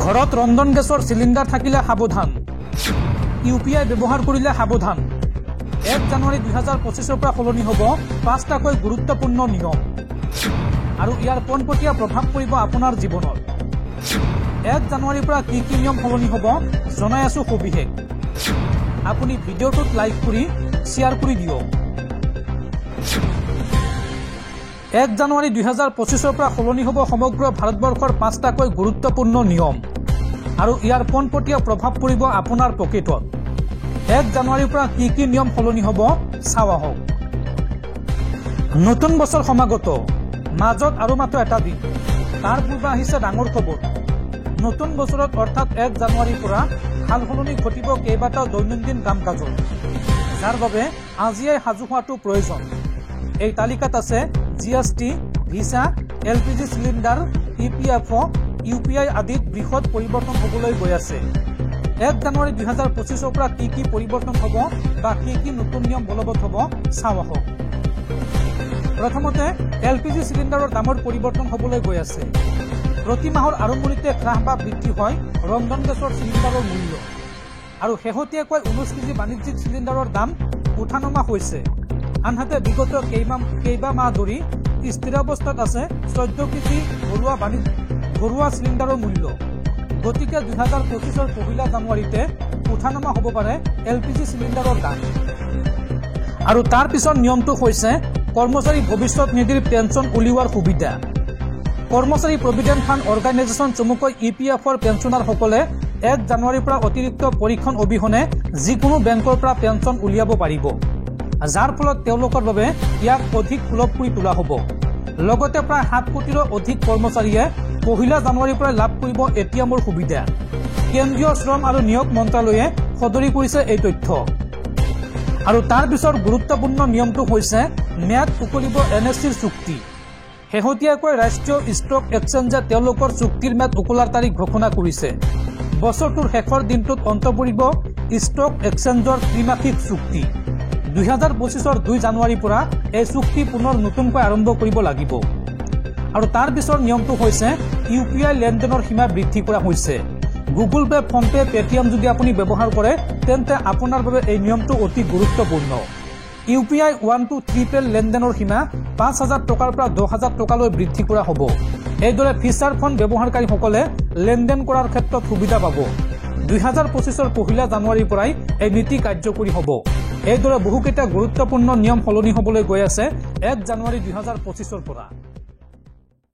ঘৰত ৰন্ধন গেছৰ সিলিন্ডাৰ থাকিলে সাৱধান। ইউপিআই ব্যৱহাৰ কৰিলে সাৱধান। 1 জানুৱাৰী 2025 পৰা সলনি হ'ব 5টাকৈ গুৰুত্বপূৰ্ণ নিয়ম আৰু ইয়াৰ পোনপটীয়া প্ৰভাৱ পৰিব আপোনাৰ জীৱনত। 1 জানুৱাৰীৰ পৰা কি কি নিয়ম সলনি হ'ব জনাই আছো সবিশেষ। আপুনি ভিডিঅ'টোত লাইক কৰি শ্বেয়াৰ কৰি দিয়ক। 1 জানুৱাৰী 2025 পৰা সলনি হ'ব সমগ্ৰ ভাৰতবৰ্ষৰ 5টাকৈ গুৰুত্বপূৰ্ণ নিয়ম আৰু ইয়াৰ পোনপটীয়া প্ৰভাৱ পৰিব আপোনাৰ পকেটত। 1 জানুৱাৰীৰ পৰা কি কি নিয়ম সলনি হ'ব চাও আহক। নতুন বছৰ সমাগত, মাজত আৰু মাত্ৰ এটা দিন। তাৰ পূৰ্বে আহিছে ডাঙৰ খবৰ। নতুন বছৰত অৰ্থাৎ 1 জানুৱাৰীৰ পৰা সাল সলনি ঘটিব কেইবাটাও দৈনন্দিন কাম কাজৰ, যাৰ বাবে আজিয়ে সাজু হোৱাটো প্ৰয়োজন। এই তালিকাত আছে GST, visa, LPG cylinder, EPFO, UPI আদিত বৃহৎ পৰিৱৰ্তন হ'বলৈ গৈ আছে। 1 জানুৱাৰী 2025 পৰা কি কি পৰিৱৰ্তন হ'ব বা কি কি নতুন নিয়ম বলবৎ হ'ব চাও আহক। প্ৰথমতে এলপিজি চিলিণ্ডাৰৰ দামৰ পৰিৱৰ্তন হ'বলৈ গৈ আছে। প্ৰতি মাহৰ আৰম্ভণিতে হ্ৰাস বা বৃদ্ধি হয় ৰন্ধন গেছৰ চিলিণ্ডাৰৰ মূল্য আৰু শেহতীয়াকৈ 19 কেজি বাণিজ্যিক চিলিণ্ডাৰৰ দাম উঠানমা হৈছে। আনহাতে বিগত কেইবা মাহ ধৰি স্থিৰাৱস্থাত আছে 14 কেজি ঘৰুৱা চিলিণ্ডাৰৰ মূল্য। গতিকে 2025 পহিলা জানুৱাৰীতে উঠানমা হ'ব পাৰে এলপিজি চিলিণ্ডাৰৰ দাম। আৰু তাৰ পিছত নিয়মটো হৈছে কৰ্মচাৰী ভৱিষ্যত নিধিৰ পেঞ্চন উলিওৱাৰ সুবিধা। কৰ্মচাৰী প্ৰভিডেণ্ট ফাণ্ড অৰ্গেনাইজেশ্যন চমুকৈ ইপিএফৰ পেঞ্চনাৰসকলে 1 জানুৱাৰীৰ পৰা অতিৰিক্ত পৰীক্ষণ অবিহনে যিকোনো বেংকৰ পৰা পেঞ্চন উলিয়াব পাৰিব, যাৰ ফলত তেওঁলোকৰ বাবে ইয়াক অধিক সুলভ কৰি তোলা হ'ব। লগতে প্ৰায় 7 কোটিৰো অধিক কৰ্মচাৰীয়ে পহিলা জানুৱাৰীৰ পৰা লাভ কৰিব এটিএমৰ সুবিধা। কেন্দ্ৰীয় শ্ৰম আৰু নিয়োগ মন্ত্ৰালয়ে সদৰি কৰিছে এই তথ্য। আৰু তাৰ পিছত গুৰুত্বপূৰ্ণ নিয়মটো হৈছে ম্যাদ উকলিব এনএছচিৰ চুক্তি। শেহতীয়াকৈ ৰাষ্ট্ৰীয় ষ্টক এক্সচেঞ্জে তেওঁলোকৰ চুক্তিৰ ম্যাদ উকলাৰ তাৰিখ ঘোষণা কৰিছে। বছৰটোৰ শেষৰ দিনটোত অন্ত পৰিব ষ্টক এক্সচেঞ্জৰ ত্ৰিমাসিক চুক্তি। 2025 2 জানুৱাৰীৰ পৰা এই চুক্তি পুনৰ নতুনকৈ আৰম্ভ কৰিব লাগিব। আৰু তাৰ পিছৰ নিয়মটো হৈছে ইউপিআই লেনদেনৰ সীমা বৃদ্ধি কৰা হৈছে। গুগল পে, ফোনপে, পেটিএম যদি আপুনি ব্যৱহাৰ কৰে তেন্তে আপোনাৰ বাবে এই নিয়মটো অতি গুৰুত্বপূৰ্ণ। ইউপিআই 1 to 3 পে লেনদেনৰ সীমা 5,000 টকাৰ পৰা 10,000 টকালৈ বৃদ্ধি কৰা হ'ব। এইদৰে ফিচাৰ ফোন ব্যৱহাৰকাৰীসকলে লেনদেন কৰাৰ ক্ষেত্ৰত সুবিধা পাব। 2025 পহিলা জানুৱাৰীৰ পৰাই এই নীতি কাৰ্যকৰী হ'ব। এইদৰে বহুকেইটা গুৰুত্বপূৰ্ণ নিয়ম সলনি হ'বলৈ গৈ আছে 1 জানুৱাৰী 2025 পৰা।